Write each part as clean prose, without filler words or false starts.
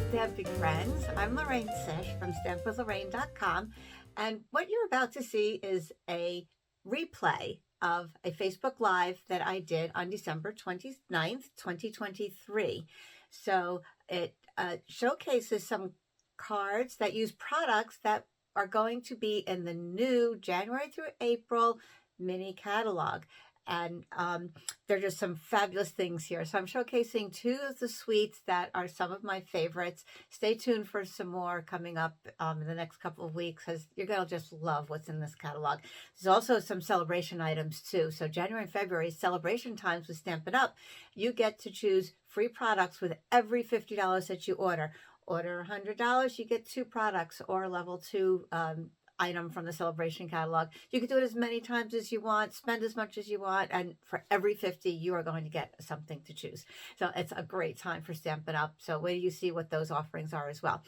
Stamping friends, I'm Lorraine Sish from stampwithlorraine.com, and what you're about to see is a replay of a Facebook Live that I did on December 29th, 2023. So it showcases some cards that use products that are going to be in the new January through April mini catalog. And there are just some fabulous things here. So I'm showcasing two of the suites that are some of my favorites. Stay tuned for some more coming up in the next couple of weeks, because you're going to just love what's in this catalog. There's also some celebration items too. So January and February, celebration times with Stampin' Up. You get to choose free products with every $50 that you order. Order $100, you get 2 products or level 2 item from the celebration catalog. You can do it as many times as you want, spend as much as you want, and for every 50 you are going to get something to choose. So it's a great time for Stampin' Up. So wait till you see what those offerings are as well.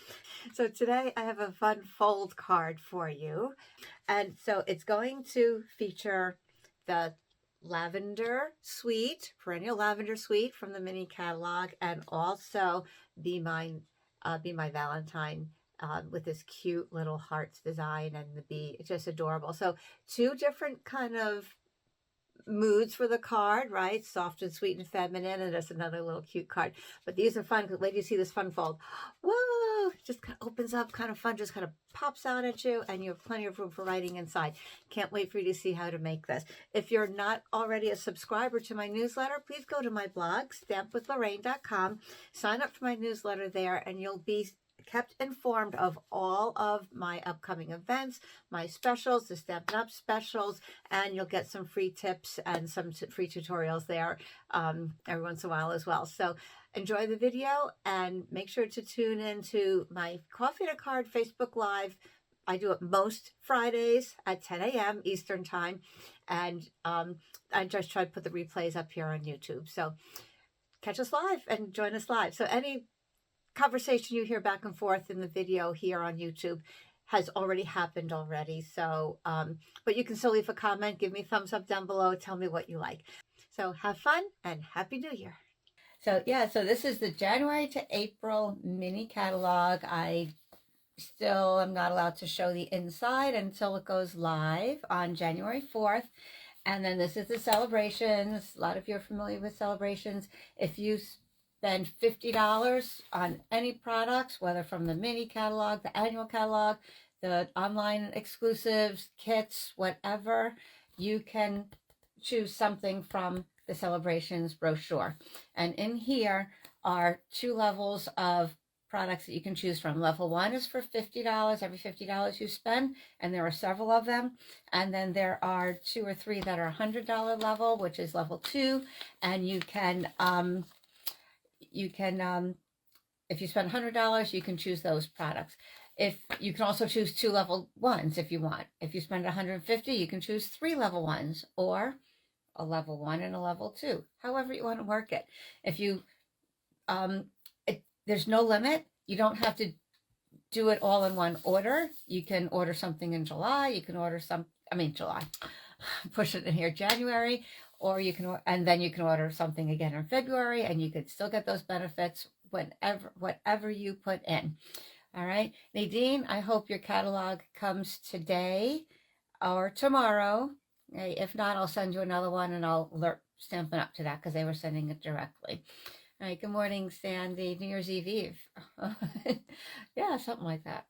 So today I have a fun fold card for you, and so it's going to feature the lavender suite, perennial lavender suite from the mini catalog, and also Be My Valentine with this cute little hearts design and the bee. It's just adorable. So 2 different kind of moods for the card, right? Soft and sweet and feminine, and there's another little cute card. But these are fun. Wait till you see this fun fold. Whoa! Just kind of opens up, kind of fun, just kind of pops out at you, and you have plenty of room for writing inside. Can't wait for you to see how to make this. If you're not already a subscriber to my newsletter, please go to my blog, stampwithlorraine.com, sign up for my newsletter there, and you'll be kept informed of all of my upcoming events, my specials, the Stampin' Up specials, and you'll get some free tips and some free tutorials there every once in a while as well. So enjoy the video and make sure to tune into my Coffee to Card Facebook Live. I do it most Fridays at 10 a.m. Eastern Time, and I just try to put the replays up here on YouTube. So catch us live and join us live. So any conversation you hear back and forth in the video here on YouTube has already happened already. So, but you can still leave a comment, give me a thumbs up down below, tell me what you like. So have fun and Happy New Year. So yeah, so this is the January to April mini catalog. I still am not allowed to show the inside until it goes live on January 4th. And then this is the celebrations. A lot of you are familiar with celebrations. If you spend $50 on any products, whether from the mini catalog, the annual catalog, the online exclusives, kits, whatever, you can choose something from the celebrations brochure. And in here are 2 levels of products that you can choose from. Level 1 is for $50, every $50 you spend, and there are several of them. And then there are 2 or 3 that are $100 level, which is level 2, and you can if you spend $100, you can choose those products. If you can also choose 2 level 1s if you want. If you spend $150, you can choose 3 level 1s, or a level 1 and a level 2, however you want to work it. If you there's no limit. You don't have to do it all in one order. You can order something in July. You can order July, push it in here, January, or you can, and then you can order something again in February, and you could still get those benefits whatever you put in. All right, Nadine, I hope your catalog comes today or tomorrow. If not, I'll send you another one, and I'll alert Stampin' Up to that, because they were sending it directly. All right, good morning, Sandy. New Year's Eve. Yeah, something like that.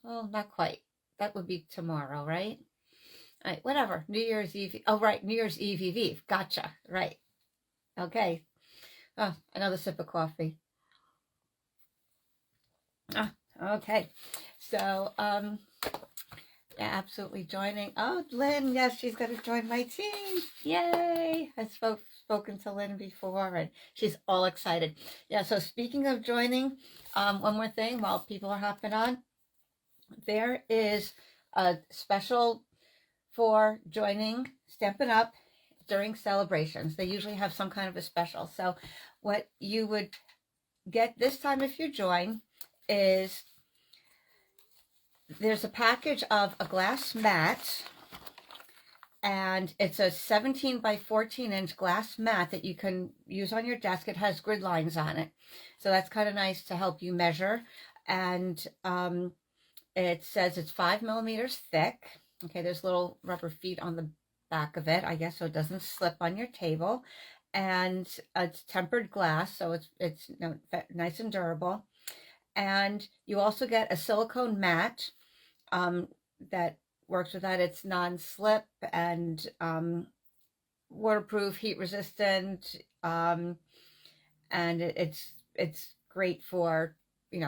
Well, not quite. That would be tomorrow, right? All right, whatever. New Year's Eve. Oh, right. New Year's Eve, Eve. Gotcha. Right. Okay. Oh, another sip of coffee. Okay. So, yeah, absolutely joining. Oh, Lynn, yes, she's going to join my team. Yay. I've spoken to Lynn before, and she's all excited. Yeah, so speaking of joining, one more thing while people are hopping on. There is a special for joining Stampin' Up! During celebrations. They usually have some kind of a special. So what you would get this time if you join is there's a package of a glass mat, And it's a 17 by 14 inch glass mat that you can use on your desk. It has grid lines on it, so that's kind of nice to help you measure. And it says it's 5 millimeters thick. Okay, there's little rubber feet on the back of it, I guess, so it doesn't slip on your table. And it's tempered glass, so it's nice and durable. And you also get a silicone mat that works with that. It's non-slip and waterproof, heat resistant, and it's great for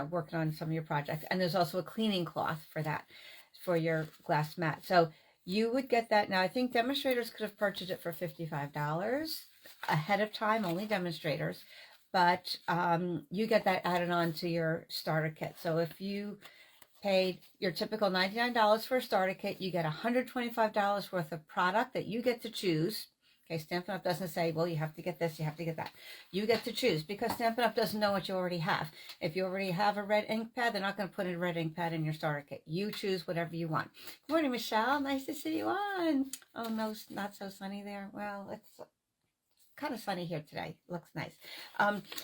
working on some of your projects. And there's also a cleaning cloth for that, for your glass mat. So you would get that. Now I think demonstrators could have purchased it for $55 ahead of time, only demonstrators, but you get that added on to your starter kit. So if you paid your typical $99 for a starter kit, you get $125 worth of product that you get to choose. Okay, Stampin' Up! Doesn't say, well, you have to get this, you have to get that. You get to choose, because Stampin' Up! Doesn't know what you already have. If you already have a red ink pad, they're not going to put a red ink pad in your starter kit. You choose whatever you want. Good morning, Michelle. Nice to see you on. Oh, no, not so sunny there. Well, it's kind of sunny here today. Looks nice.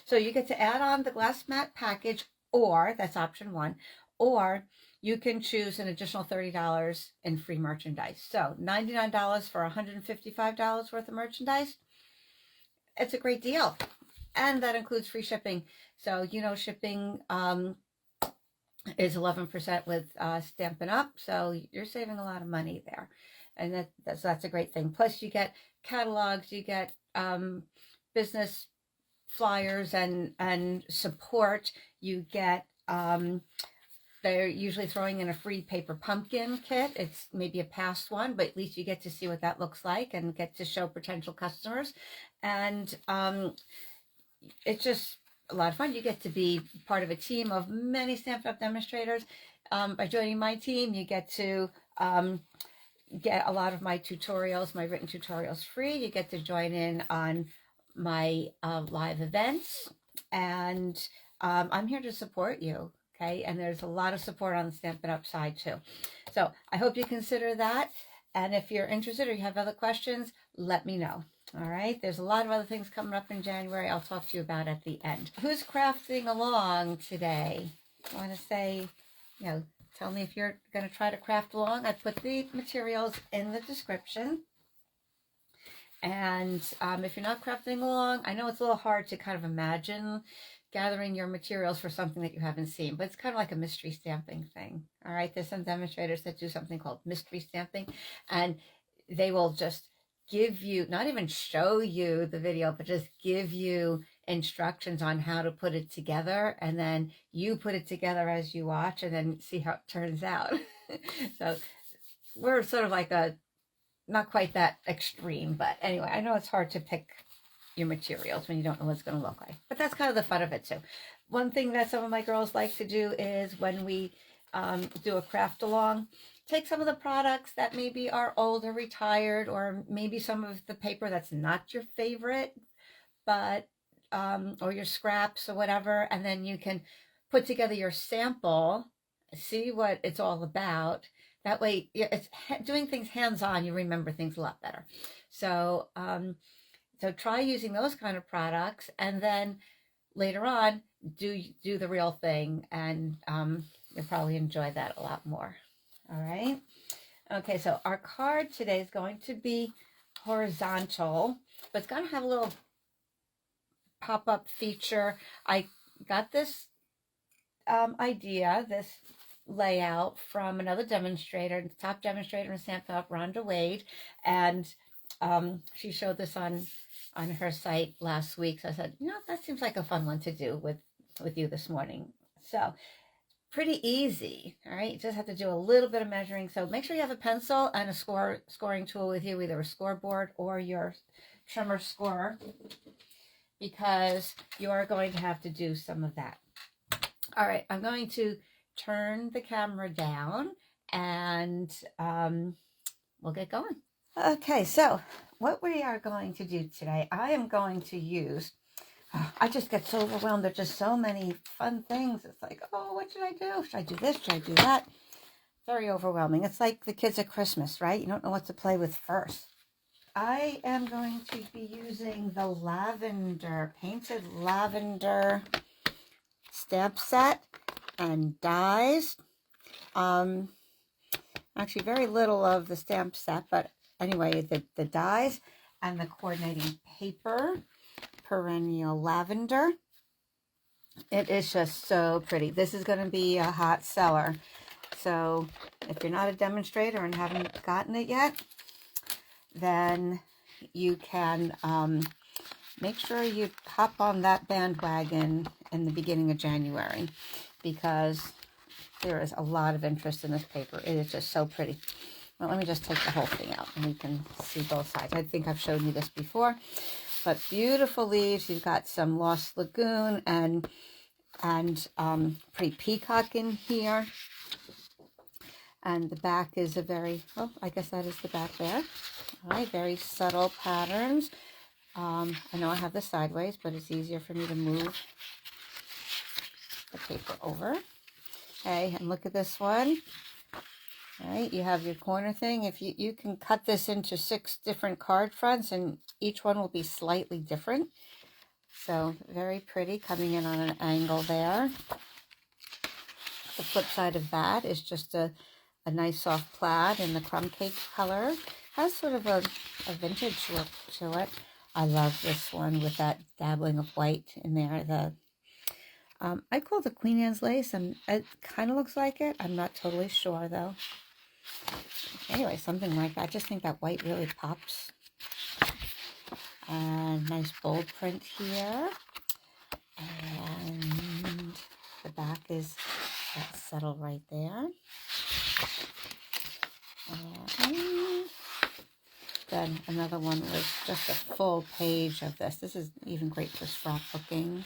So you get to add on the glass mat package, or that's option one, or you can choose an additional $30 in free merchandise. So $99 for $155 worth of merchandise. It's a great deal. And that includes free shipping. So, shipping is 11% with Stampin' Up! So you're saving a lot of money there. And that's a great thing. Plus you get catalogs, you get business flyers and support. You get they're usually throwing in a free paper pumpkin kit. It's maybe a past one, but at least you get to see what that looks like and get to show potential customers. And it's just a lot of fun. You get to be part of a team of many Stampin' Up! Demonstrators. By joining my team, you get to get a lot of my tutorials, my written tutorials, free. You get to join in on my live events, and I'm here to support you. Okay, and there's a lot of support on the Stampin' Up! Side too. So I hope you consider that. And if you're interested or you have other questions, let me know. All right, there's a lot of other things coming up in January I'll talk to you about at the end. Who's crafting along today? I want to say, tell me if you're going to try to craft along. I put the materials in the description. And if you're not crafting along, I know it's a little hard to kind of imagine gathering your materials for something that you haven't seen, but it's kind of like a mystery stamping thing. All right, there's some demonstrators that do something called mystery stamping, and they will just give you, not even show you the video, but just give you instructions on how to put it together, and then you put it together as you watch and then see how it turns out. So we're sort of like not quite that extreme, but anyway, I know it's hard to pick your materials when you don't know what it's going to look like, but that's kind of the fun of it too. One thing that some of my girls like to do is when we do a craft along, take some of the products that maybe are old or retired, or maybe some of the paper that's not your favorite, but or your scraps or whatever, and then you can put together your sample, see what it's all about. That way, it's doing things hands-on. You remember things a lot better. So so try using those kind of products, and then later on do the real thing, and you'll probably enjoy that a lot more. All right. Okay, so our card today is going to be horizontal, but it's going to have a little pop-up feature. I got this idea, this layout, from another demonstrator, the top demonstrator in Stampin' Up!, Rhonda Wade, and she showed this on her site last week. So I said, that seems like a fun one to do with you this morning. So pretty easy. All right, you just have to do a little bit of measuring. So make sure you have a pencil and a scoring tool with you, either a scoreboard or your trimmer scorer, because you are going to have to do some of that. All right, I'm going to turn the camera down, and we'll get going. Okay, so what we are going to do today, I am going to use, I just get so overwhelmed. There's just so many fun things. It's like, oh, what should I do? Should I do this? Should I do that? very overwhelming. It's like the kids at Christmas, right? You don't know what to play with first. I am going to be using the lavender, painted lavender stamp set and dies. Actually very little of the stamp set, but anyway, the dies and the coordinating paper, perennial lavender. It is just so pretty. This is going to be a hot seller. So if you're not a demonstrator and haven't gotten it yet, then you can make sure you hop on that bandwagon in the beginning of January, because there is a lot of interest in this paper. It is just so pretty. Well, let me just take the whole thing out and we can see both sides. I think I've shown you this before, but beautiful leaves. You've got some Lost Lagoon and pretty peacock in here. And the back is a very, oh, I guess that is the back there. All right, very subtle patterns. I know I have this sideways, but it's easier for me to move the paper over. Okay, and look at this one. All right, you have your corner thing. If you can cut this into 6 different card fronts, and each one will be slightly different. So very pretty, coming in on an angle there. The flip side of that is just a nice soft plaid in the crumb cake color. Has sort of a vintage look to it. I love this one with that dabbling of white in there. I call it the Queen Anne's lace, and it kind of looks like it. I'm not totally sure though. Anyway, something like that. I just think that white really pops. And nice bold print here. And the back is settled right there. And then another one was just a full page of this. This is even great for scrapbooking.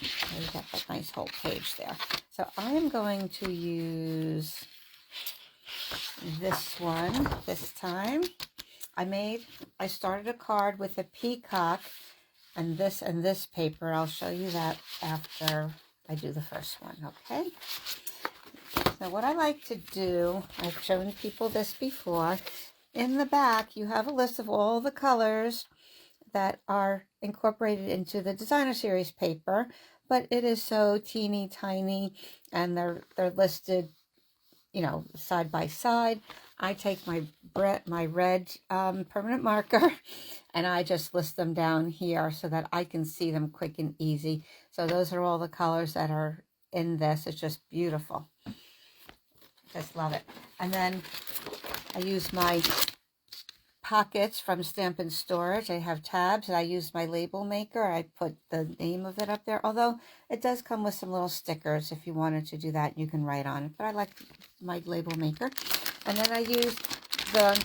You got that nice whole page there. So I am going to use this one this time. I started a card with a peacock and this paper. I'll show you that after I do the first one, okay? So what I like to do, I've shown people this before. In the back, you have a list of all the colors that are incorporated into the designer series paper, but it is so teeny tiny, and they're listed, you know, side by side. I take my red permanent marker and I just list them down here so that I can see them quick and easy. So those are all the colors that are in this. It's just beautiful. Just love it. And then I use my pockets from Stamp and Storage. I have tabs, and I use my label maker. I put the name of it up there, although it does come with some little stickers. If you wanted to do that, you can write on it, but I like my label maker. And then I use the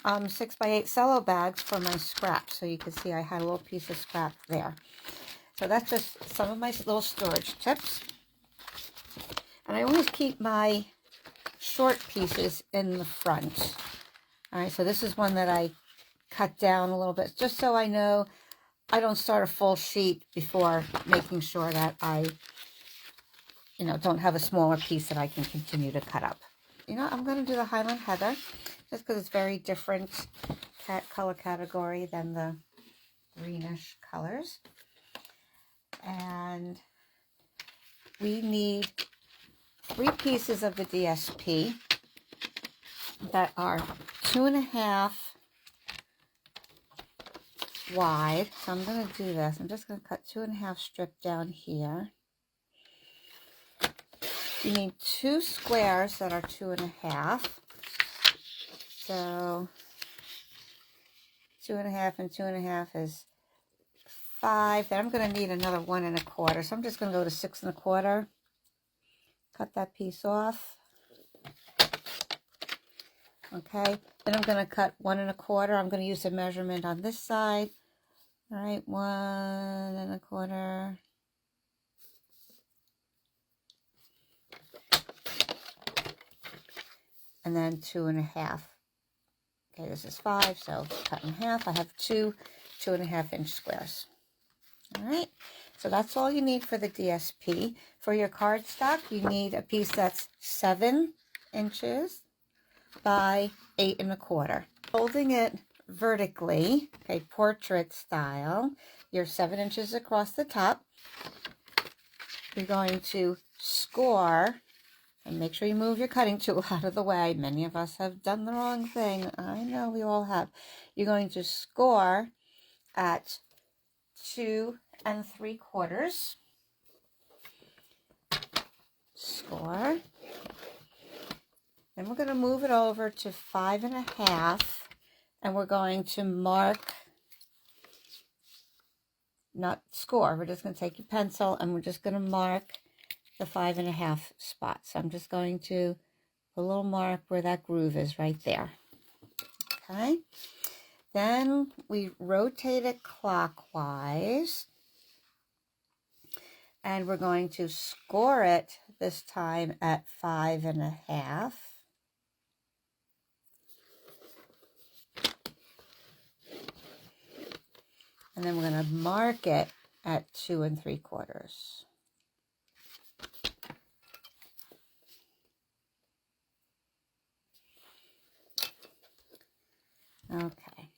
6x8 cello bags for my scraps, so you can see I had a little piece of scrap there. So that's just some of my little storage tips. And I always keep my short pieces in the front. All right, so this is one that I cut down a little bit, just so I know I don't start a full sheet before making sure that I, you know, don't have a smaller piece that I can continue to cut up. You know, I'm going to do the Highland Heather, just because it's very different color category than the greenish colors. And we need 3 pieces of the DSP that are 2.5 wide. So I'm going to do this. I'm just going to cut 2.5 strip down here. You need 2 squares that are 2.5. So 2.5 and 2.5 is 5. Then I'm going to need another 1 1/4. So I'm just going to go to 6 1/4. Cut that piece off. Okay, then I'm going to cut 1 1/4. I'm going to use a measurement on this side. All right, 1 1/4. And then 2.5. Okay, this is 5, so cut in half. I have 2 2.5-inch squares. All right, so that's all you need for the DSP. For your cardstock, you need a piece that's 7 inches by 8 1/4. Folding it vertically, okay, portrait style, you're 7 inches across the top. You're going to score, and make sure you move your cutting tool out of the way. Many of us have done the wrong thing. I know we all have. You're going to score at 2 3/4. Score. Then we're going to move it over to 5 1/2, and we're going to mark, not score, we're just going to take your pencil and we're just going to mark the 5 1/2 spot. So I'm just going to put a little mark where that groove is right there. Okay. Then we rotate it clockwise, and we're going to score it this time at 5 1/2. And then we're going to mark it at 2 3/4. Okay.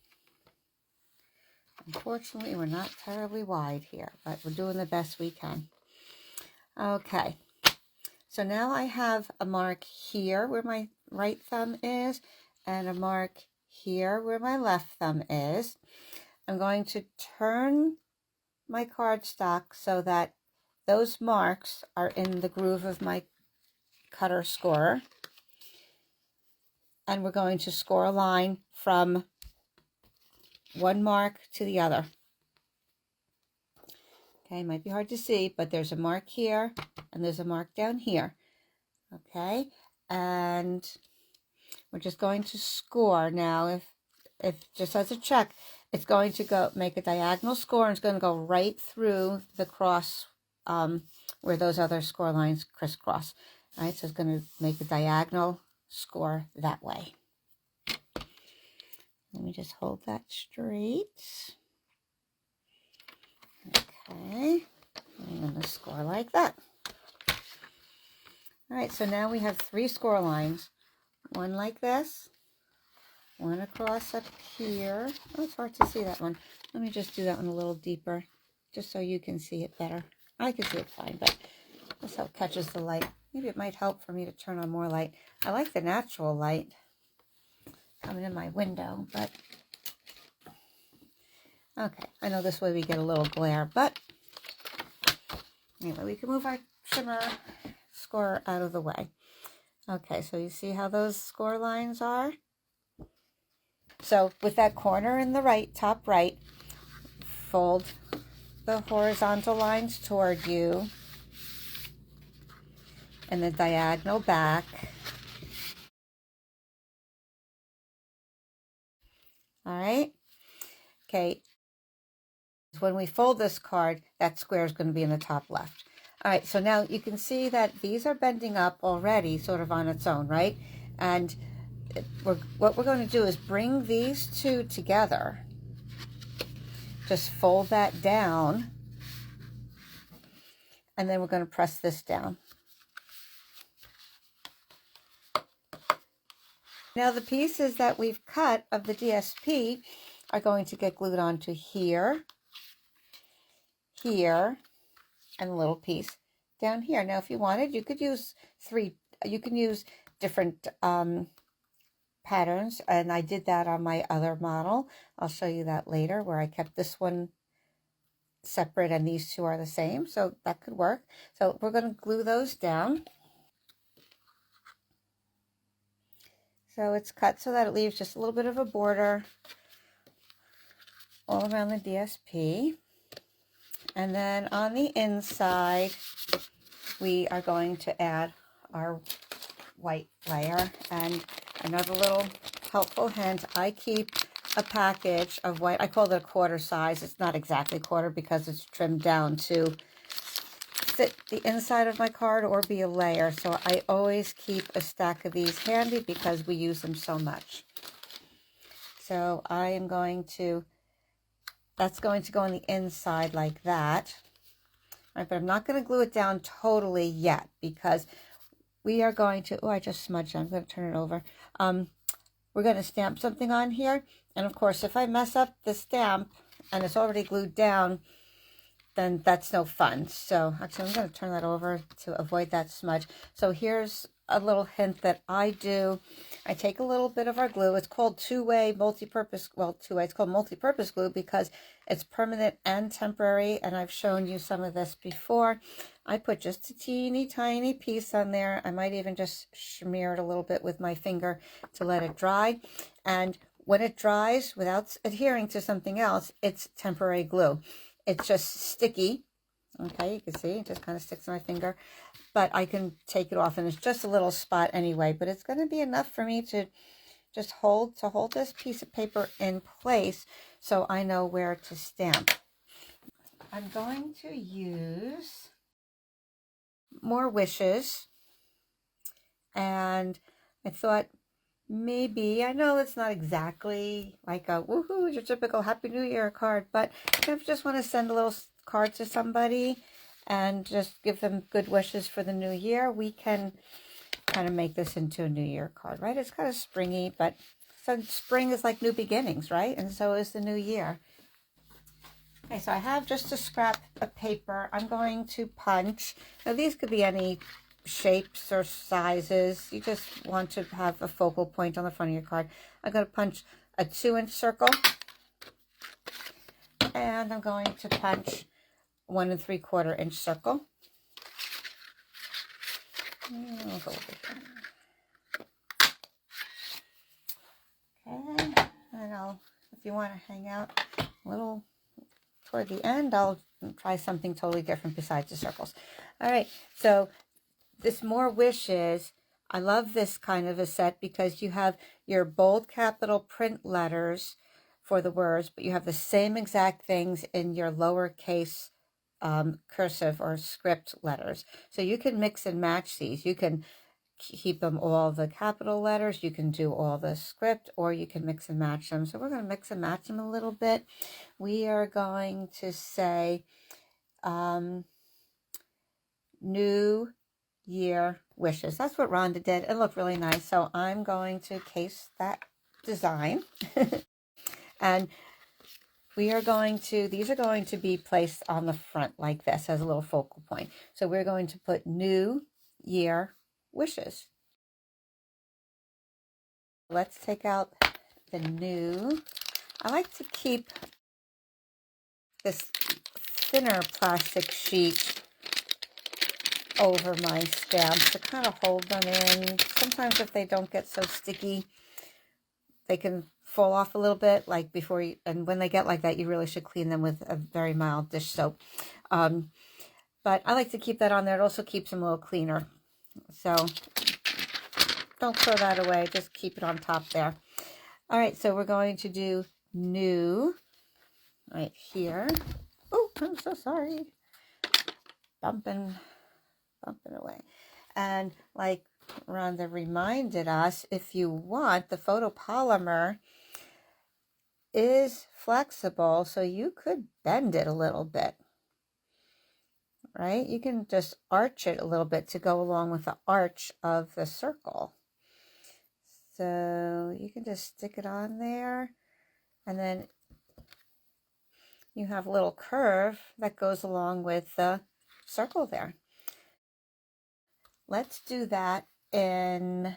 Unfortunately, we're not terribly wide here, but we're doing the best we can. Okay. So now I have a mark here where my right thumb is, and a mark here where my left thumb is. I'm going to turn my cardstock so that those marks are in the groove of my cutter scorer. And we're going to score a line from one mark to the other. Okay, it might be hard to see, but there's a mark here and there's a mark down here. Okay, and we're just going to score now. If just as a check, it's going to go make a diagonal score, and it's going to go right through the cross where those other score lines crisscross. All right, so it's going to make a diagonal score that way. Let me just hold that straight. Okay, I'm going to score like that. All right, so now we have 3 score lines. One like this, one across up here. Oh, it's hard to see that one. Let me just do that one a little deeper, just so you can see it better. I can see it fine, but this how it catches the light. Maybe it might help for me to turn on more light. I like the natural light coming in my window, but okay. I know this way we get a little glare, but anyway, we can move our shimmer score out of the way. Okay, so you see how those score lines are? So with that corner in the right, top right, fold the horizontal lines toward you and the diagonal back. All right. Okay. When we fold this card, that square is going to be in the top left. All right. So now you can see that these are bending up already sort of on its own, right? And what we're going to do is bring these two together. Just fold that down. And then we're going to press this down. Now the pieces that we've cut of the DSP are going to get glued onto here, here, and a little piece down here. Now if you wanted, you could use different patterns, and I did that on my other model. I'll show you that later, where I kept this one separate and these two are the same, so that could work. So we're going to glue those down. So it's cut so that it leaves just a little bit of a border all around the DSP. And then on the inside, we are going to add our white layer. And another little helpful hint, I keep a package of white. I call it a quarter size. It's not exactly quarter because it's trimmed down to fit the inside of my card or be a layer. So I always keep a stack of these handy because we use them so much. So I am going to, that's going to go on the inside like that. All right, but I'm not going to glue it down totally yet because we are going to, oh, I just smudged it. I'm going to turn it over. We're going to stamp something on here. And of course, if I mess up the stamp and it's already glued down, then that's no fun. So actually, I'm going to turn that over to avoid that smudge. So here's a little hint that I do. I take a little bit of our glue. It's called two-way multi-purpose, well, two-way. It's called multi-purpose glue because it's permanent and temporary, and I've shown you some of this before. I put just a teeny tiny piece on there. I might even just smear it a little bit with my finger to let it dry. And when it dries without adhering to something else, it's temporary glue. It's just sticky. Okay, you can see it just kind of sticks to my finger, but I can take it off, and it's just a little spot anyway, but it's going to be enough for me to just hold this piece of paper in place so I know where to stamp. I'm going to use more wishes, and I thought maybe, I know it's not exactly like a woohoo, your typical Happy New Year card, but if you just want to send a little card to somebody and just give them good wishes for the new year, we can kind of make this into a New Year card, right? It's kind of springy, but so spring is like new beginnings, right? And so is the new year. Okay, so I have just a scrap of paper. I'm going to punch. Now these could be any shapes or sizes. You just want to have a focal point on the front of your card. I'm going to punch a 2-inch circle, and I'm going to punch 1 3/4-inch circle. I'll go over here. Okay, and if you want to hang out a little toward the end, I'll try something totally different besides the circles. All right, so this more wishes, I love this kind of a set because you have your bold capital print letters for the words, but you have the same exact things in your lowercase cursive or script letters. So you can mix and match these. You can keep them all the capital letters, you can do all the script, or you can mix and match them. So we're going to mix and match them a little bit. We are going to say New Year wishes. That's what Rhonda did. It looked really nice. So I'm going to case that design. And we are going to, these are going to be placed on the front like this as a little focal point. So we're going to put New Year wishes. Let's take out the new. I like to keep this thinner plastic sheet over my stamps to kind of hold them in. Sometimes if they don't get so sticky, they can fall off a little bit, like before you, and when they get like that, you really should clean them with a very mild dish soap. But I like to keep that on there. It also keeps them a little cleaner. So don't throw that away. Just keep it on top there. All right, so we're going to do new right here. Oh, I'm so sorry. Bumping away. And like Rhonda reminded us, if you want, the photopolymer is flexible, so you could bend it a little bit, right? You can just arch it a little bit to go along with the arch of the circle. So you can just stick it on there, and then you have a little curve that goes along with the circle there. Let's do that in,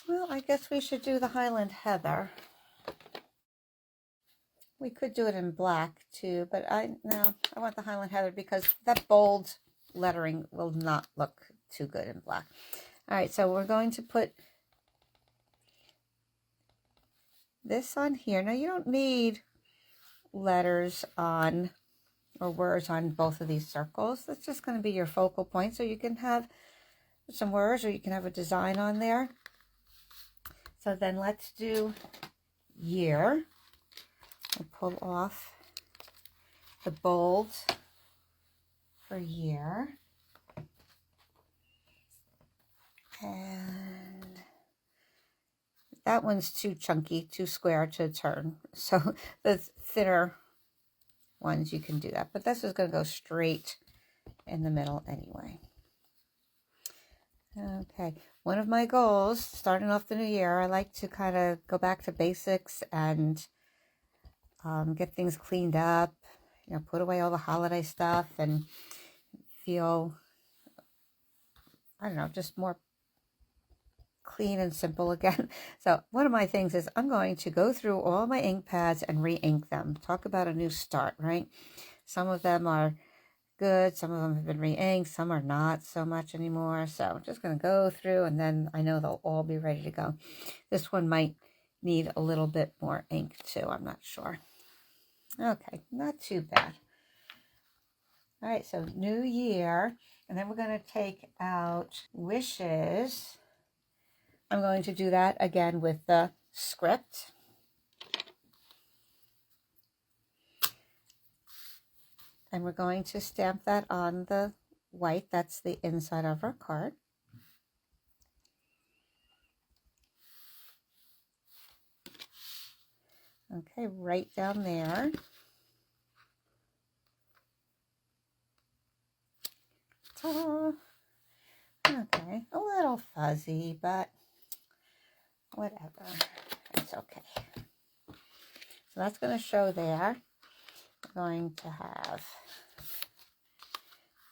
well, I guess we should do the Highland Heather. We could do it in black too, but I want the Highland Heather because that bold lettering will not look too good in black. All right, so we're going to put this on here. Now you don't need letters on or words on both of these circles. That's just going to be your focal point. So you can have some words or you can have a design on there. So then let's do year. We'll pull off the bold for year. And that one's too chunky, too square to turn. So the thinner ones, you can do that. But this is going to go straight in the middle anyway. Okay, one of my goals starting off the new year, I like to kind of go back to basics and get things cleaned up, you know, put away all the holiday stuff and feel, I don't know, just more clean and simple again. So one of my things is I'm going to go through all my ink pads and re-ink them. Talk about a new start, right? Some of them are good, some of them have been re-inked, some are not so much anymore. So I'm just going to go through and then I know they'll all be ready to go. This one might need a little bit more ink too, I'm not sure. Okay, not too bad. All right, so new year, and then we're going to take out wishes. I'm going to do that again with the script. And we're going to stamp that on the white. That's the inside of our card. Okay, right down there. Ta-da! Okay, a little fuzzy, but whatever. It's okay. So that's going to show there. We're going to have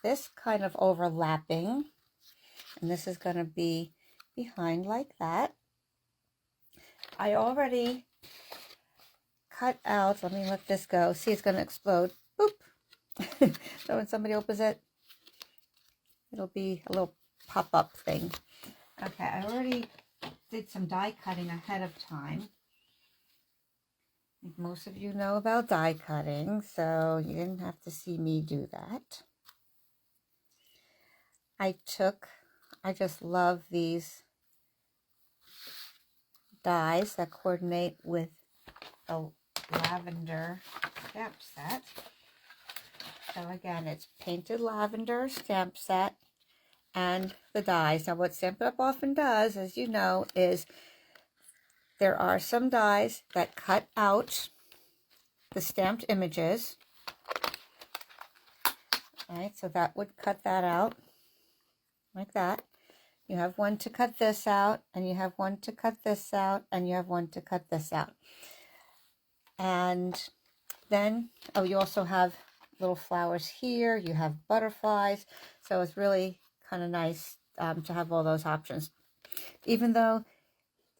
this kind of overlapping, and this is going to be behind like that. I already cut out, let me let this go. See, it's going to explode. Boop. So when somebody opens it, it'll be a little pop-up thing. Okay, I already did some die cutting ahead of time. Most of you know about die cutting, so you didn't have to see me do that. I just love these dies that coordinate with the lavender stamp set. So again, it's painted lavender stamp set and the dies. Now what Stampin' Up! Often does, as you know, is there are some dies that cut out the stamped images. All right, so that would cut that out like that. You have one to cut this out, and you have one to cut this out, and you have one to cut this out. And then, oh, you also have little flowers here. You have butterflies. So it's really kind of nice to have all those options. Even though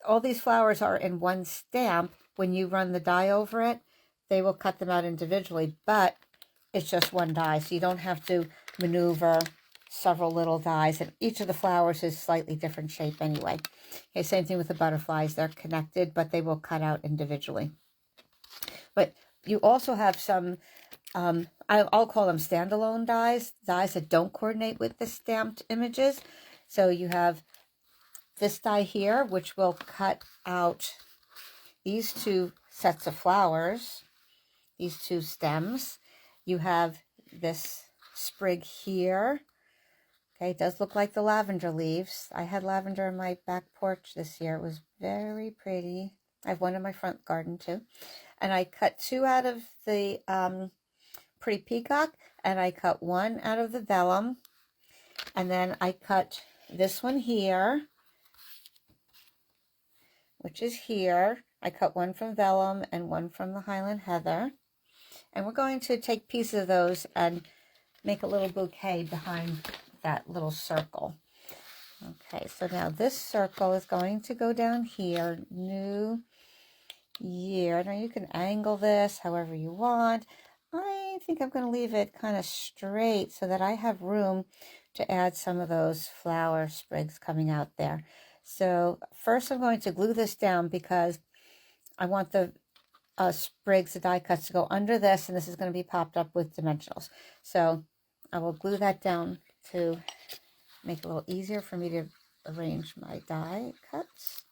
all these flowers are in one stamp, when you run the die over it, they will cut them out individually, but it's just one die, so you don't have to maneuver several little dies, and each of the flowers is slightly different shape anyway. Okay, same thing with the butterflies. They're connected, but they will cut out individually. But you also have some, I'll call them standalone dies that don't coordinate with the stamped images. So you have this die here, which will cut out these two sets of flowers, these two stems. You have this sprig here. Okay, it does look like the lavender leaves. I had lavender in my back porch this year. It was very pretty. I have one in my front garden too. And I cut two out of the Pretty Peacock, and I cut one out of the vellum. And then I cut this one here, which is here. I cut one from vellum and one from the Highland Heather. And we're going to take pieces of those and make a little bouquet behind that little circle. Okay, so now this circle is going to go down here, new year. Now you can angle this however you want. I think I'm going to leave it kind of straight so that I have room to add some of those flower sprigs coming out there. So first I'm going to glue this down because I want the sprigs, the die cuts, to go under this, and this is going to be popped up with dimensionals. So I will glue that down to make it a little easier for me to arrange my die cuts.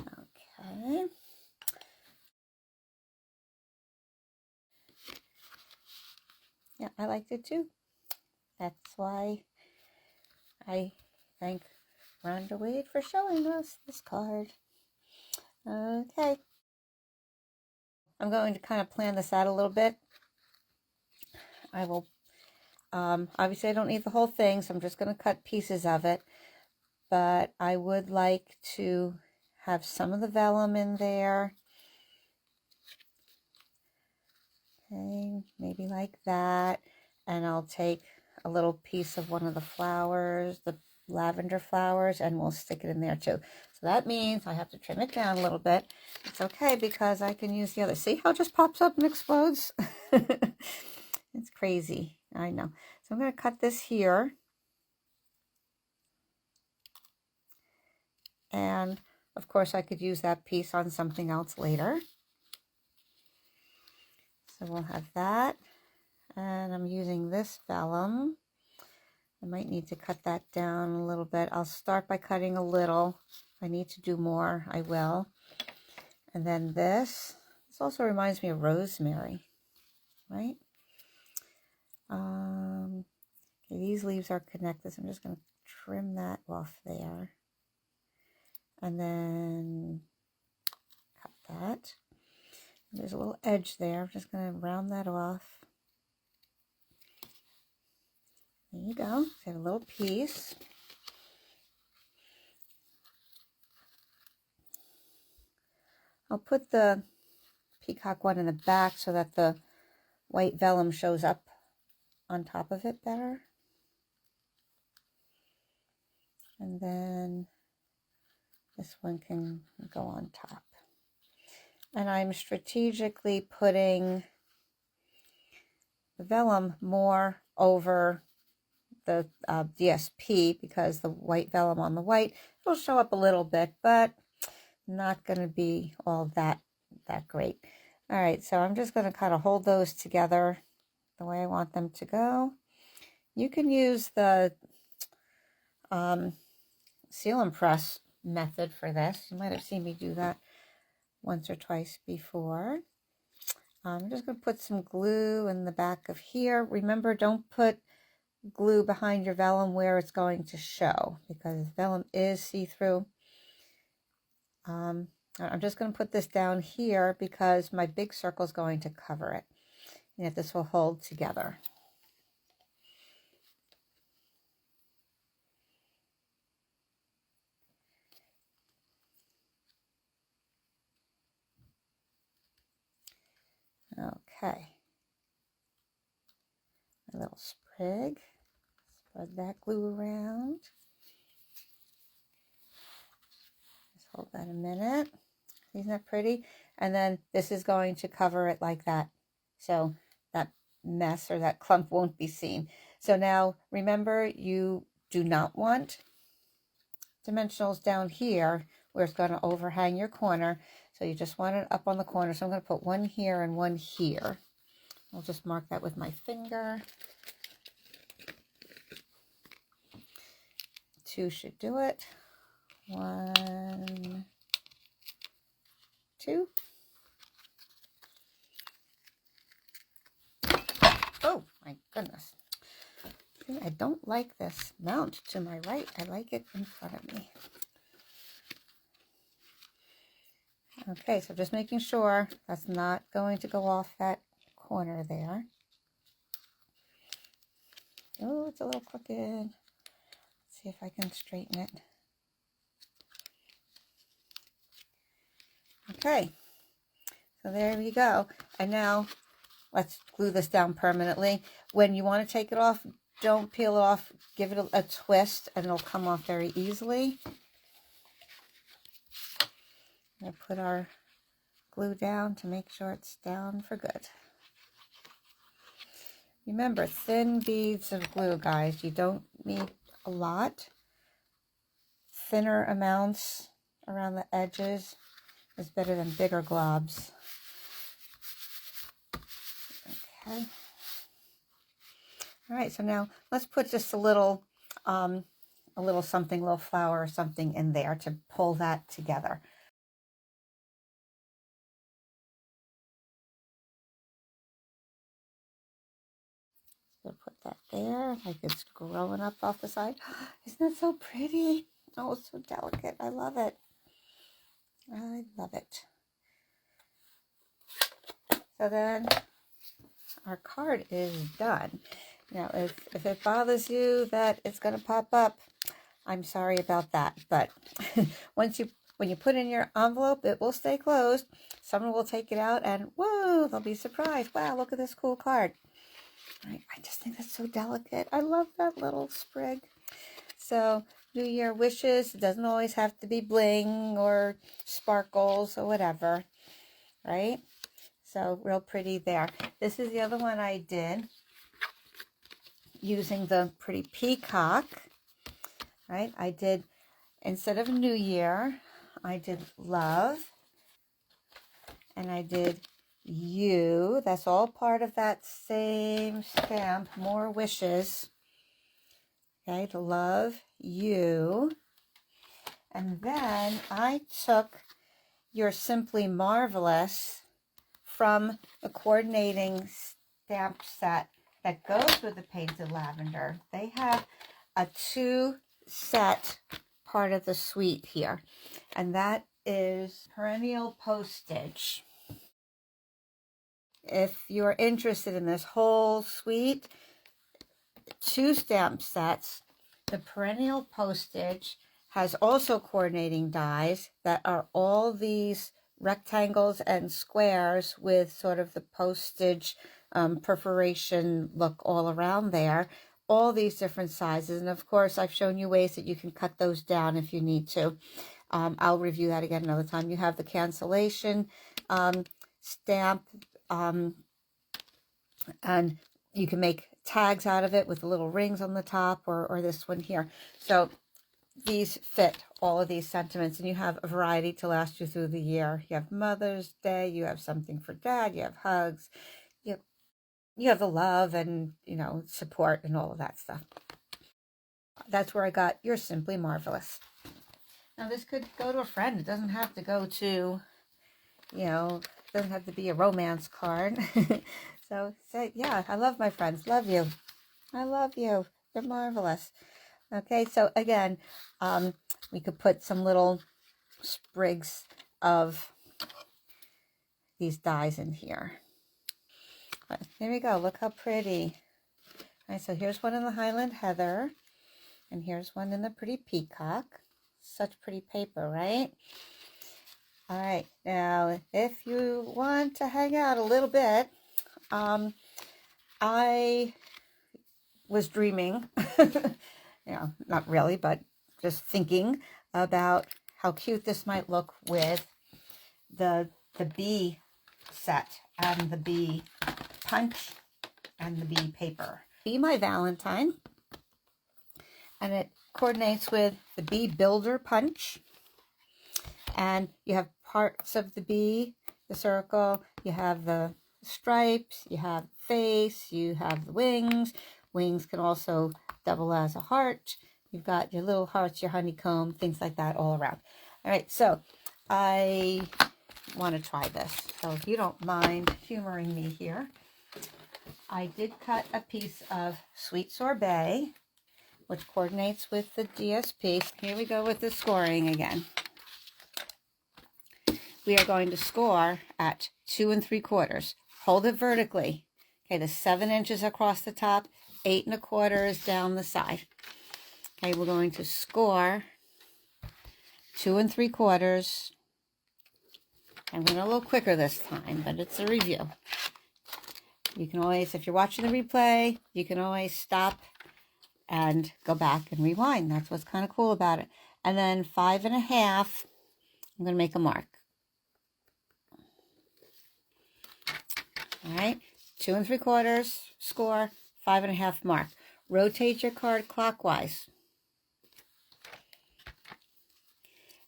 Okay. Yeah, I liked it too. That's why I thank Rhonda Wade for showing us this card. Okay. I'm going to kind of plan this out a little bit. I will Obviously I don't need the whole thing, so I'm just going to cut pieces of it, but I would like to have some of the vellum in there. Okay, maybe like that. And I'll take a little piece of one of the flowers, the lavender flowers, and we'll stick it in there too. So that means I have to trim it down a little bit. It's okay because I can use the other. See how it just pops up and explodes? It's crazy. I know. So I'm going to cut this here. And of course I could use that piece on something else later. So we'll have that. And I'm using this vellum. I might need to cut that down a little bit. I'll start by cutting a little. If I need to do more, I will. And then this also reminds me of rosemary, right? Okay, these leaves are connected, so I'm just going to trim that off there. And then cut that. There's a little edge there. I'm just going to round that off. There you go. Get a little piece. I'll put the peacock one in the back so that the white vellum shows up on top of it better. And then this one can go on top. And I'm strategically putting the vellum more over the DSP because the white vellum on the white will show up a little bit, but not going to be all that great. All right, so I'm just going to kind of hold those together the way I want them to go. You can use the seal and press method for this. You might have seen me do that once or twice before. I'm just going to put some glue in the back of here. Remember, don't put glue behind your vellum where it's going to show because vellum is see-through. I'm just going to put this down here because my big circle is going to cover it. And if this will hold together. Okay. A little sprig. Spread that glue around. Just hold that a minute. Isn't that pretty? And then this is going to cover it like that. So that mess or that clump won't be seen. So now remember, you do not want dimensionals down here where it's going to overhang your corner. So you just want it up on the corner. So I'm going to put one here and one here. I'll just mark that with my finger. 2 should do it. 1, 2. Oh my goodness. I don't like this mount to my right. I like it in front of me. Okay, so just making sure that's not going to go off that corner there. Oh, it's a little crooked. Let's see if I can straighten it. Okay, so there you go. And now let's glue this down permanently. When you want to take it off, don't peel it off. Give it a twist and it'll come off very easily. I'm going to put our glue down to make sure it's down for good. Remember, thin beads of glue, guys. You don't need a lot. Thinner amounts around the edges is better than bigger globs. Okay. All right, so now let's put just a little something, a little flower or something in there to pull that together. So put that there, like it's growing up off the side. Isn't that so pretty? Oh, it's so delicate. I love it. I love it. So then our card is done. Now, if it bothers you that it's going to pop up, I'm sorry about that. But when you put in your envelope, it will stay closed. Someone will take it out and, whoa, they'll be surprised. Wow, look at this cool card. I just think that's so delicate. I love that little sprig. So, New Year wishes. It doesn't always have to be bling or sparkles or whatever, right? So, real pretty there. This is the other one I did using the pretty peacock, right? I did, instead of New Year, I did love, and I did you. That's all part of that same stamp, more wishes. Okay, to love you. And then I took your Simply Marvelous from the coordinating stamp set that goes with the Painted Lavender. They have a 2-set part of the suite here, and that is perennial postage. If you're interested in this whole suite, 2 stamp sets, the perennial postage has also coordinating dies that are all these rectangles and squares with sort of the postage perforation look all around there, all these different sizes. And of course, I've shown you ways that you can cut those down if you need to. I'll review that again another time. You have the cancellation stamp, and you can make tags out of it with the little rings on the top, or this one here. So these fit all of these sentiments, and you have a variety to last you through the year. You have Mother's Day, you have something for Dad, you have hugs, you have the love and, you know, support and all of that stuff. That's where I got your Simply Marvelous. Now this could go to a friend. It doesn't have to go to, you know, it doesn't have to be a romance card. So say, yeah, I love my friends. Love you. I love you. You're marvelous. Okay, so again, we could put some little sprigs of these dies in here. But here we go. Look how pretty. All right, so here's one in the Highland Heather, and here's one in the pretty peacock. Such pretty paper, right? All right, now if you want to hang out a little bit, I was dreaming, you know, not really, but just thinking about how cute this might look with the bee set and the bee punch and the bee paper. Be My Valentine, and it coordinates with the bee builder punch, and you have parts of the bee, the circle, you have the stripes, you have face, you have the wings. Wings can also double as a heart. You've got your little hearts, your honeycomb, things like that all around. All right, so I want to try this. So if you don't mind humoring me here, I did cut a piece of Sweet Sorbet, which coordinates with the DSP. Here we go with the scoring again. We are going to score at 2 3/4. Hold it vertically. Okay, the 7 inches across the top, 8 1/4 is down the side. Okay, we're going to score 2 3/4. I'm going a little quicker this time, but it's a review. You can always, if you're watching the replay, you can always stop and go back and rewind. That's what's kind of cool about it. And then 5 1/2, I'm going to make a mark. All right, 2 3/4, score, 5 1/2 mark. Rotate your card clockwise.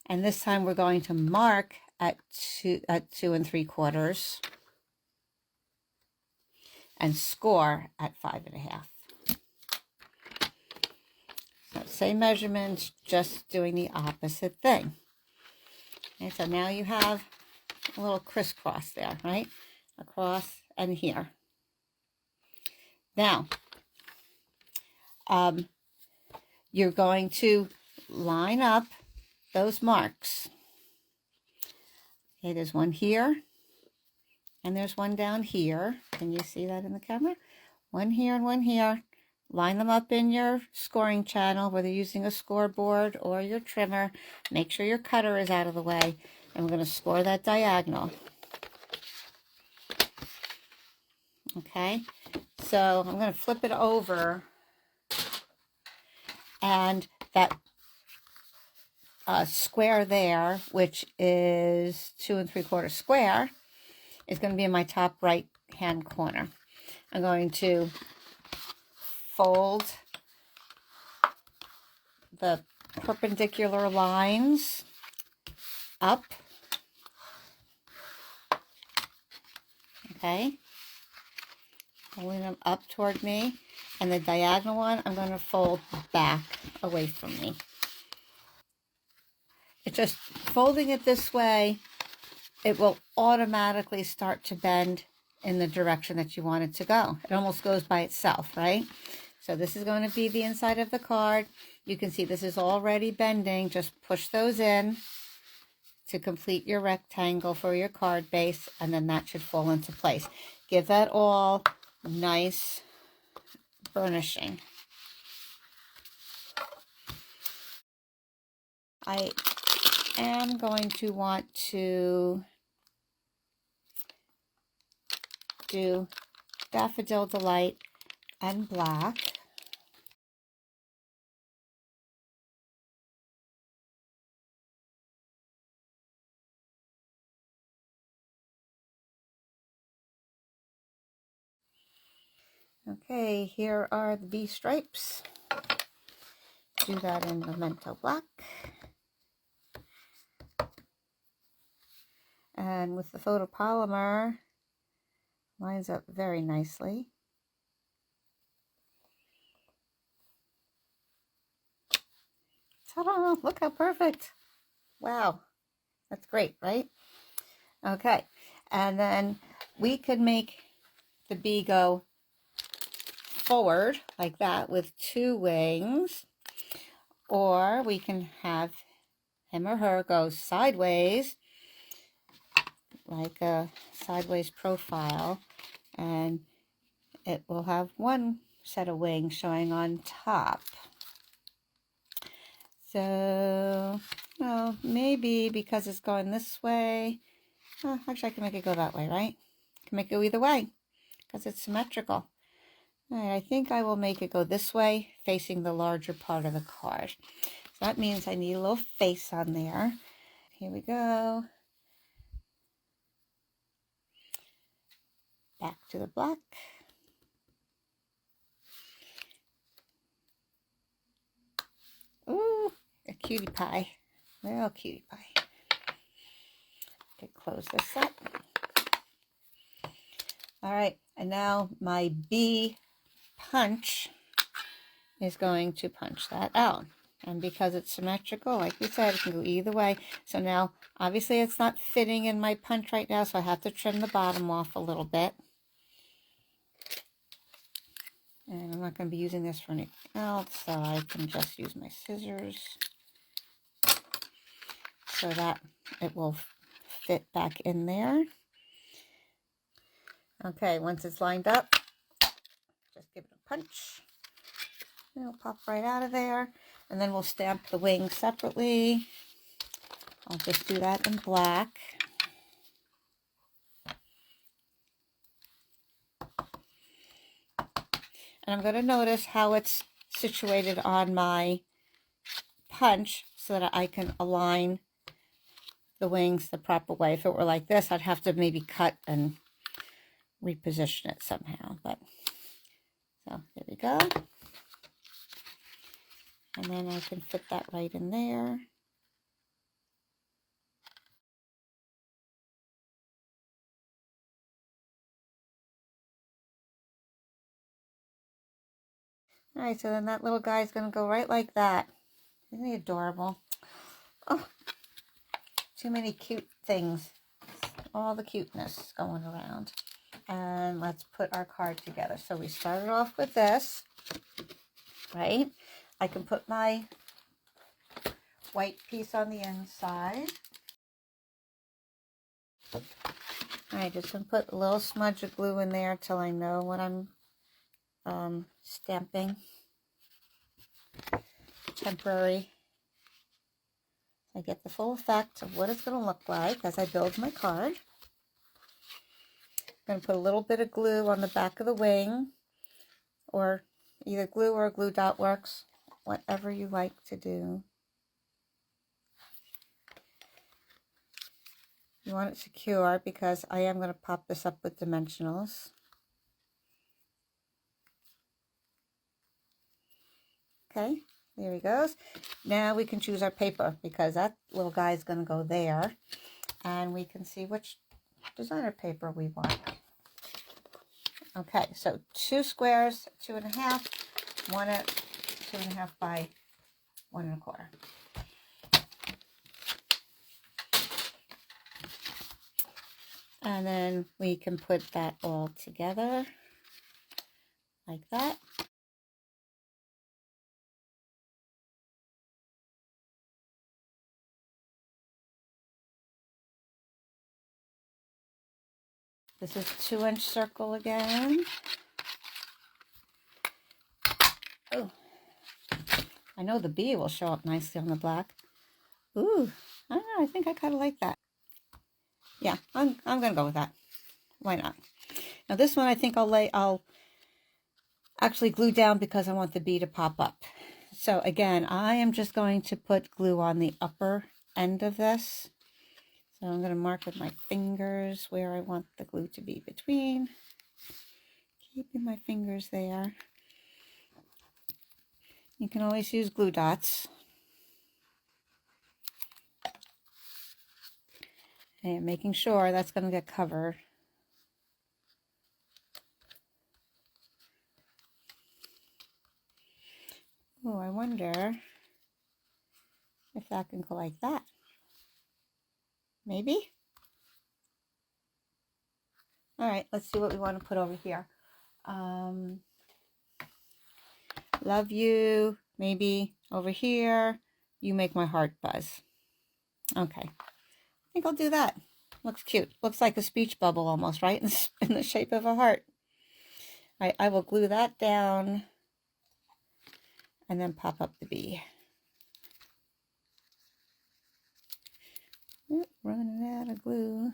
And this time we're going to mark at 2 3/4 and score at 5 1/2. So same measurements, just doing the opposite thing. And so now you have a little crisscross there, right? Across and here. Now, you're going to line up those marks. Okay, there's one here, and there's one down here. Can you see that in the camera? One here and one here. line them up in your scoring channel, whether you're using a scoreboard or your trimmer. Make sure your cutter is out of the way, and we're going to score that diagonal. Okay, so I'm going to flip it over, and that square there, which is 2 3/4 square, is going to be in my top right hand corner. I'm going to fold the perpendicular lines up, okay, holding them up toward me, and the diagonal one I'm going to fold back away from me. It's just folding it this way, it will automatically start to bend in the direction that you want it to go. It almost goes by itself, right? So this is going to be the inside of the card. You can see this is already bending. Just push those in to complete your rectangle for your card base, and then that should fall into place. Give that all nice burnishing. I am going to want to do Daffodil Delight and black. Okay, here are the V stripes. Do that in Memento Black. And with the photopolymer, lines up very nicely. Ta-da! Look how perfect. Wow, that's great, right? Okay, and then we could make the bee go forward like that with 2 wings, or we can have him or her go sideways like a sideways profile, and it will have 1 set of wings showing on top. So, well, maybe because it's going this way, actually I can make it go that way, right? I can make it go either way because it's symmetrical. All right, I think I will make it go this way, facing the larger part of the card. So that means I need a little face on there. Here we go. Back to the black. Ooh, a cutie pie. Real cutie pie. Okay, close this up. All right, and now my bee punch is going to punch that out. And because it's symmetrical, like we said, it can go either way. So now, obviously it's not fitting in my punch right now, so I have to trim the bottom off a little bit. And I'm not going to be using this for anything else, so I can just use my scissors so that it will fit back in there. Okay, once it's lined up, just give it a punch. It'll pop right out of there. And then we'll stamp the wings separately. I'll just do that in black. And I'm going to notice how it's situated on my punch so that I can align the wings the proper way. If it were like this, I'd have to maybe cut and reposition it somehow. But so there we go. And then I can fit that right in there. All right, so then that little guy is going to go right like that. Isn't he adorable? Oh, too many cute things. All the cuteness going around. And let's put our card together. So we started off with this, right? I can put my white piece on the inside. All right, just gonna put a little smudge of glue in there till I know what I'm stamping, temporary. I get the full effect of what it's going to look like as I build my card. I'm going to put a little bit of glue on the back of the wing, or either glue or a glue dot works, whatever you like to do. You want it secure because I am going to pop this up with dimensionals. Okay, there he goes. Now we can choose our paper because that little guy is going to go there, and we can see which designer paper we want. Okay, so 2 squares, 2.5, 1 at 2.5 by 1.25. And then we can put that all together like that. This is 2-inch circle again. Oh, I know the bee will show up nicely on the black. Ooh, I don't know, I think I kind of like that. Yeah, I'm gonna go with that. Why not? Now this one I think I'll actually glue down because I want the bee to pop up. So again, I am just going to put glue on the upper end of this. So I'm going to mark with my fingers where I want the glue to be between. Keeping my fingers there. You can always use glue dots. And making sure that's going to get covered. Oh, I wonder if that can go like that. Maybe? All right, let's see what we want to put over here. Love you, maybe over here. You make my heart buzz. Okay, I think I'll do that. Looks cute. Looks like a speech bubble almost, right? In the shape of a heart. All right, I will glue that down and then pop up the bee. Oop, running out of glue.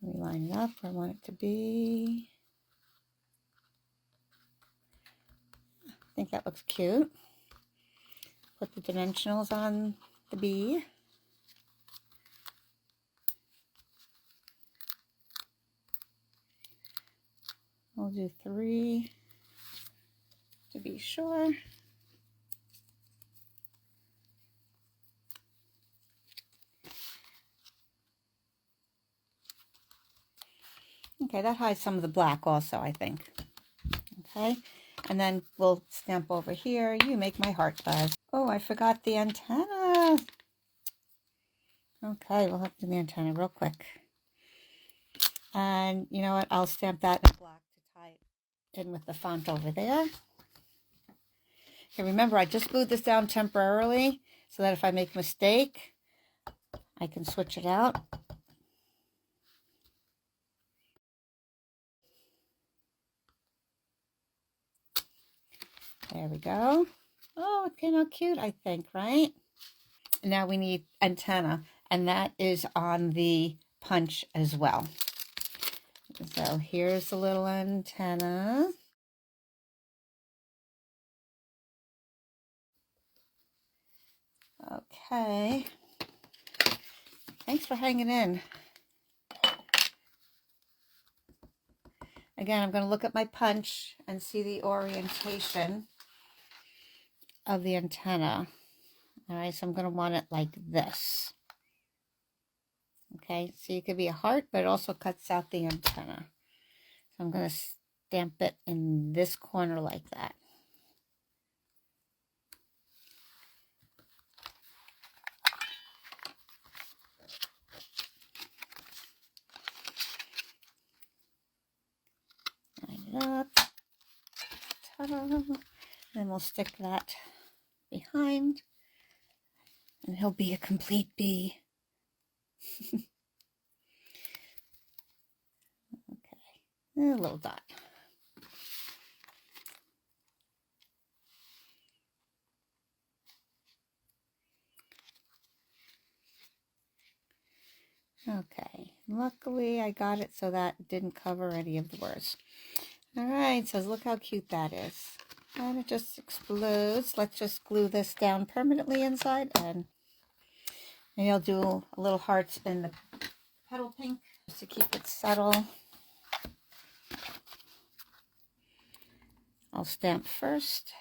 Let me line it up where I want it to be. I think that looks cute. Put the dimensionals on the bee. I'll do 3 to be sure. Okay, that hides some of the black also, I think. Okay, and then we'll stamp over here. You make my heart buzz. Oh, I forgot the antenna. Okay, we'll have to do the antenna real quick. And you know what? I'll stamp that in black to tie it in with the font over there. Okay, remember, I just glued this down temporarily so that if I make a mistake, I can switch it out. There we go. Oh, it came out cute, I think, right? Now we need antenna, and that is on the punch as well. So here's the little antenna. Okay. Thanks for hanging in. Again, I'm going to look at my punch and see the orientation of the antenna. All right, so I'm going to want it like this. Okay, so it could be a heart, but it also cuts out the antenna. So I'm going to stamp it in this corner like that. Line it up. Ta-da. Then we'll stick that behind, and he'll be a complete bee. Okay, and a little dot. Okay, luckily I got it so that didn't cover any of the words. All right, so look how cute that is. And it just explodes. Let's just glue this down permanently inside, and maybe I'll do a little hearts in the petal pink just to keep it settled. I'll stamp first.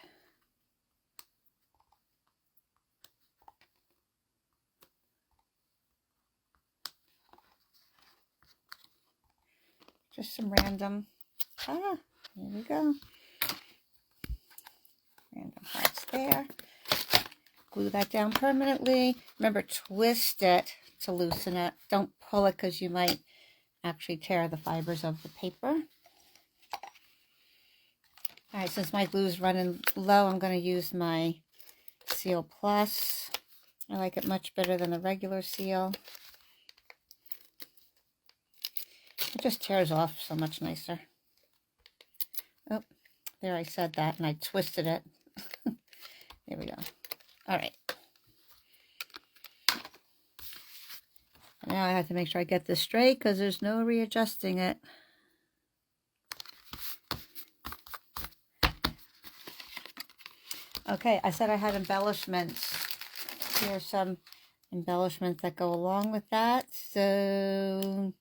Just some random, here we go. Random hearts there. Glue that down permanently. Remember, twist it to loosen it. Don't pull it because you might actually tear the fibers of the paper. All right, since my glue is running low, I'm going to use my Seal Plus. I like it much better than the regular seal. It just tears off so much nicer. Oh, there, I said that and I twisted it. There we go. All right. Now I have to make sure I get this straight because there's no readjusting it. Okay, I said I had embellishments. Here's some embellishments that go along with that. So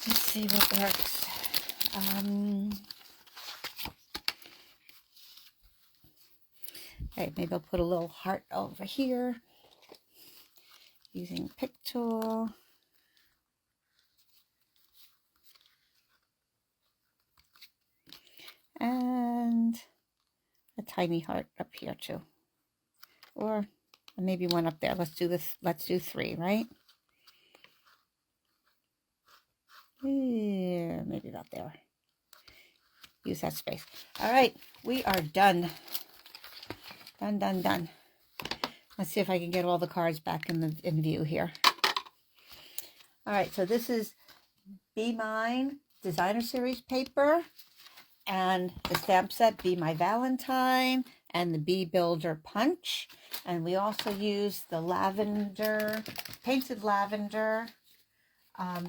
let's see what works. Okay, maybe I'll put a little heart over here using pick tool. And a tiny heart up here too. Or maybe one up there. Let's do this. Let's do 3, right? Yeah, maybe about there. Use that space. All right, we are done. Done. Let's see if I can get all the cards back in view here. All right, so this is Be Mine Designer Series paper, and the stamp set Be My Valentine, and the Bee Builder Punch. And we also use the lavender, painted lavender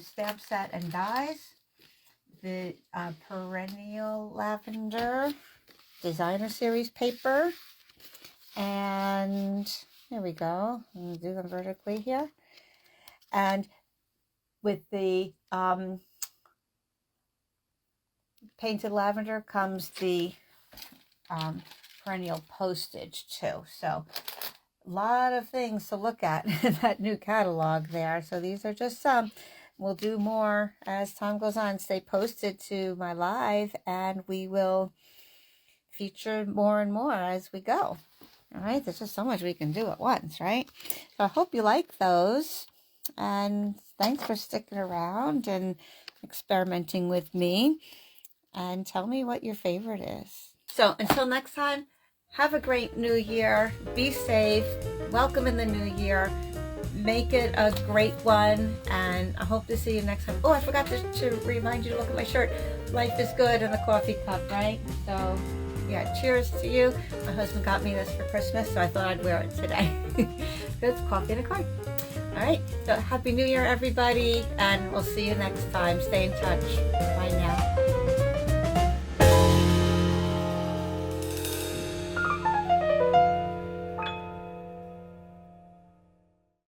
stamp set and dies, the perennial lavender designer series paper, and here we go. I'm going to do them vertically here. And with the painted lavender comes the perennial postage too. So a lot of things to look at in that new catalog there. So these are just some. We'll do more as time goes on. Stay posted to my live, and we will feature more and more as we go. All right, there's just so much we can do at once, right? So I hope you like those, and thanks for sticking around and experimenting with me, and tell me what your favorite is. So until next time, have a great new year. Be safe. Welcome in the new year. Make it a great one, and I hope to see you next time. Oh, I forgot to remind you to look at my shirt. Life is good in the coffee cup, right? So yeah, cheers to you. My husband got me this for Christmas, so I thought I'd wear it today. It's coffee and a card. All right, so happy new year, everybody, and we'll see you next time. Stay in touch. Bye now.